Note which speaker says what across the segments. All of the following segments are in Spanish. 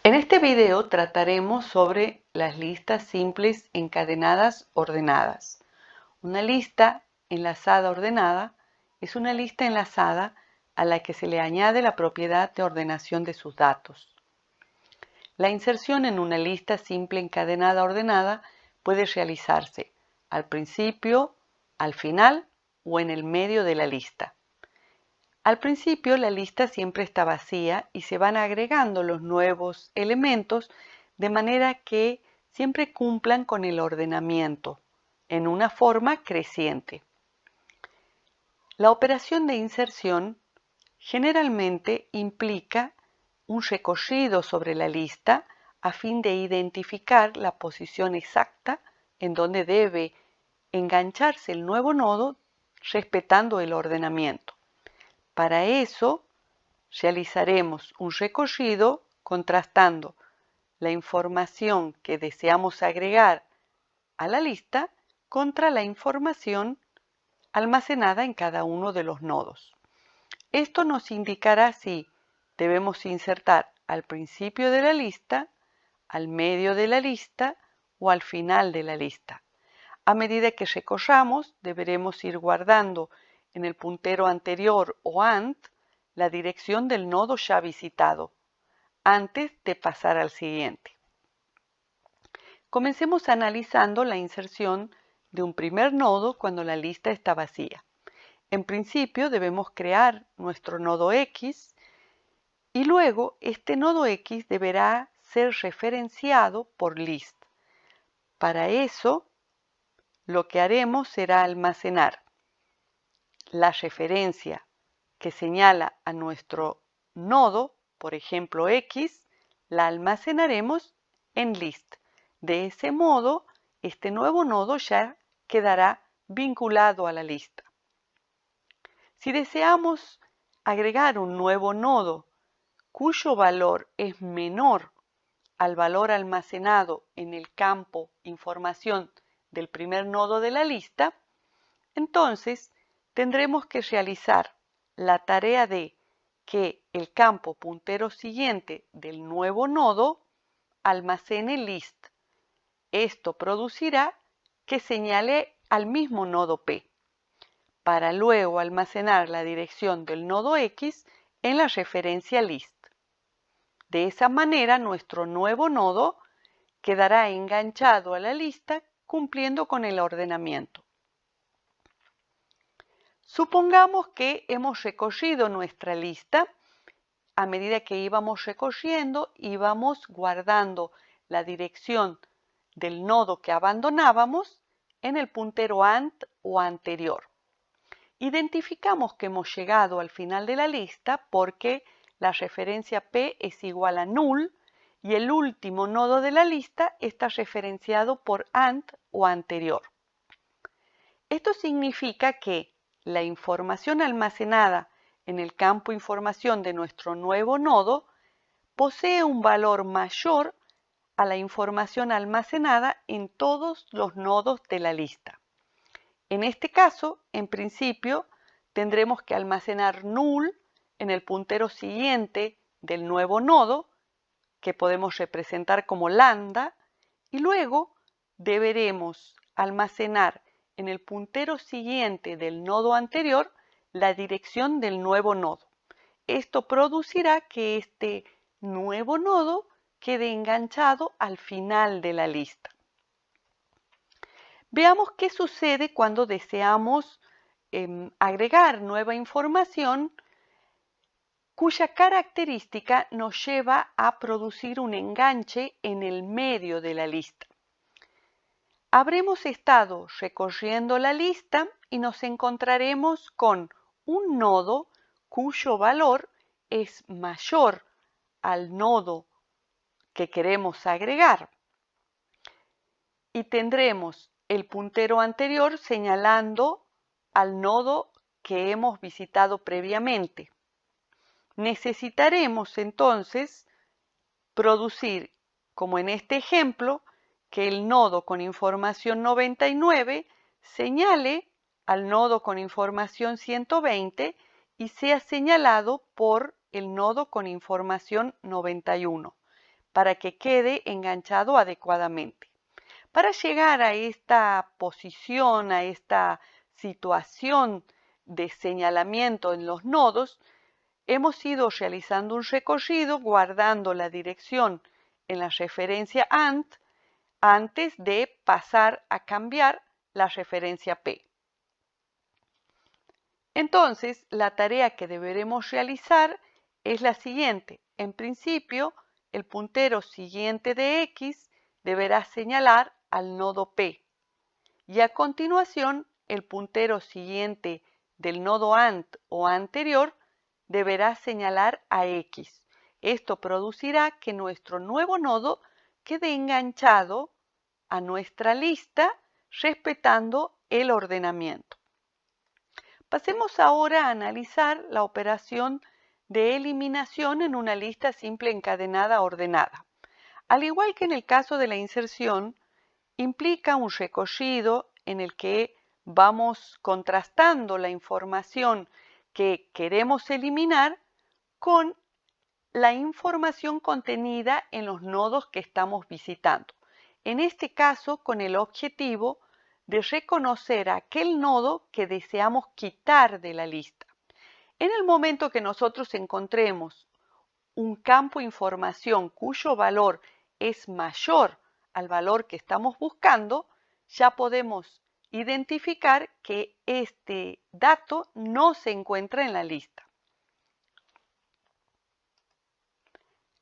Speaker 1: En este video trataremos sobre las listas simples encadenadas ordenadas. Una lista enlazada ordenada es una lista enlazada a la que se le añade la propiedad de ordenación de sus datos. La inserción en una lista simple encadenada ordenada puede realizarse al principio, al final o en el medio de la lista. Al principio la lista siempre está vacía y se van agregando los nuevos elementos de manera que siempre cumplan con el ordenamiento en una forma creciente. La operación de inserción generalmente implica un recorrido sobre la lista a fin de identificar la posición exacta en donde debe engancharse el nuevo nodo respetando el ordenamiento. Para eso, realizaremos un recorrido contrastando la información que deseamos agregar a la lista contra la información almacenada en cada uno de los nodos. Esto nos indicará si debemos insertar al principio de la lista, al medio de la lista o al final de la lista. A medida que recorramos, deberemos ir guardando en el puntero anterior o ANT la dirección del nodo ya visitado, antes de pasar al siguiente. Comencemos analizando la inserción de un primer nodo cuando la lista está vacía. En principio debemos crear nuestro nodo X y luego este nodo X deberá ser referenciado por list. Para eso, lo que haremos será almacenar la referencia que señala a nuestro nodo, por ejemplo X, la almacenaremos en list. De ese modo, este nuevo nodo ya quedará vinculado a la lista. Si deseamos agregar un nuevo nodo cuyo valor es menor al valor almacenado en el campo información del primer nodo de la lista, entonces tendremos que realizar la tarea de que el campo puntero siguiente del nuevo nodo almacene list. Esto producirá que señale al mismo nodo P, para luego almacenar la dirección del nodo X en la referencia list. De esa manera, nuestro nuevo nodo quedará enganchado a la lista cumpliendo con el ordenamiento. Supongamos que hemos recorrido nuestra lista. A medida que íbamos recorriendo, íbamos guardando la dirección del nodo que abandonábamos en el puntero ANT o anterior. Identificamos que hemos llegado al final de la lista porque la referencia P es igual a null y el último nodo de la lista está referenciado por ANT o anterior. Esto significa que la información almacenada en el campo información de nuestro nuevo nodo posee un valor mayor a la información almacenada en todos los nodos de la lista. En este caso, en principio, tendremos que almacenar null en el puntero siguiente del nuevo nodo, que podemos representar como lambda, y luego deberemos almacenar en el puntero siguiente del nodo anterior la dirección del nuevo nodo. Esto producirá que este nuevo nodo quede enganchado al final de la lista. Veamos qué sucede cuando deseamos agregar nueva información cuya característica nos lleva a producir un enganche en el medio de la lista. Habremos estado recorriendo la lista y nos encontraremos con un nodo cuyo valor es mayor al nodo que queremos agregar. Y tendremos el puntero anterior señalando al nodo que hemos visitado previamente. Necesitaremos entonces producir, como en este ejemplo, que el nodo con información 99 señale al nodo con información 120 y sea señalado por el nodo con información 91. para que quede enganchado adecuadamente. Para llegar a esta posición, a esta situación de señalamiento en los nodos, hemos ido realizando un recorrido guardando la dirección en la referencia AND antes de pasar a cambiar la referencia P. Entonces, la tarea que deberemos realizar es la siguiente. En principio, el puntero siguiente de X deberá señalar al nodo P y a continuación el puntero siguiente del nodo AND o anterior deberá señalar a X. Esto producirá que nuestro nuevo nodo quede enganchado a nuestra lista respetando el ordenamiento. Pasemos ahora a analizar la operación de eliminación en una lista simple encadenada ordenada. Al igual que en el caso de la inserción, implica un recorrido en el que vamos contrastando la información que queremos eliminar con la información contenida en los nodos que estamos visitando. En este caso, con el objetivo de reconocer aquel nodo que deseamos quitar de la lista. En el momento que nosotros encontremos un campo de información cuyo valor es mayor al valor que estamos buscando, ya podemos identificar que este dato no se encuentra en la lista.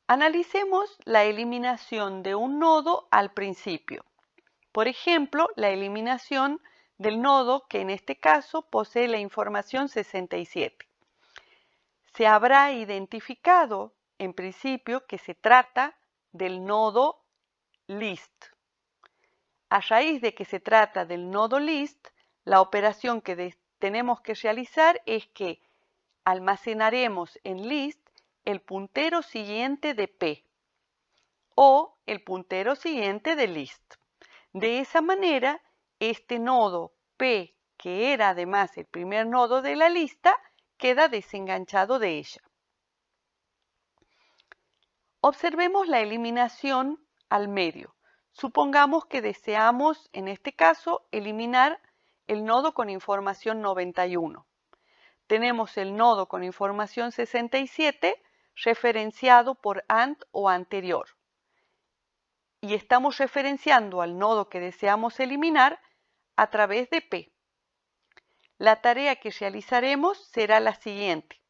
Speaker 1: Analicemos la eliminación de un nodo al principio. Por ejemplo, la eliminación del nodo que en este caso posee la información 67. Se habrá identificado en principio que se trata del nodo list. A raíz de que se trata del nodo list, la operación que tenemos que realizar es que almacenaremos en list el puntero siguiente de P o el puntero siguiente de list. De esa manera, este nodo P, que era además el primer nodo de la lista, queda desenganchado de ella. Observemos la eliminación al medio. Supongamos que deseamos, en este caso, eliminar el nodo con información 91. Tenemos el nodo con información 67 referenciado por AND o anterior. Y estamos referenciando al nodo que deseamos eliminar a través de P. La tarea que realizaremos será la siguiente.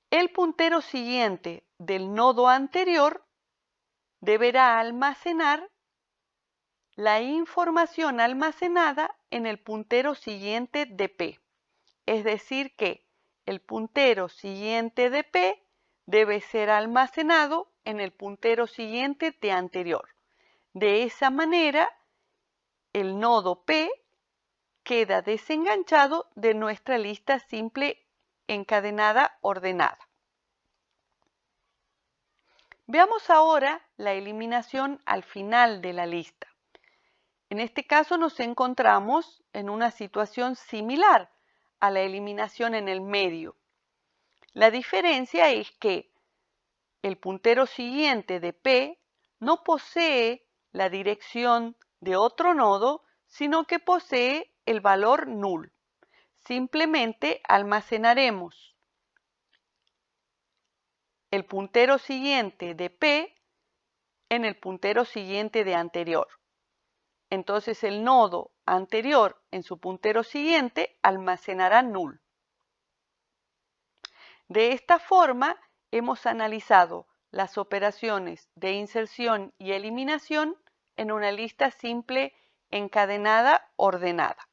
Speaker 1: El puntero siguiente del nodo anterior deberá almacenar la información almacenada en el puntero siguiente de P. Es decir que el puntero siguiente de P debe ser almacenado en el puntero siguiente de anterior. De esa manera, el nodo P queda desenganchado de nuestra lista simple encadenada ordenada. Veamos ahora la eliminación al final de la lista. En este caso nos encontramos en una situación similar a la eliminación en el medio. La diferencia es que el puntero siguiente de P no posee la dirección de otro nodo, sino que posee el valor null. Simplemente almacenaremos el puntero siguiente de P en el puntero siguiente de anterior. Entonces el nodo anterior en su puntero siguiente almacenará null. De esta forma hemos analizado las operaciones de inserción y eliminación en una lista simple encadenada ordenada.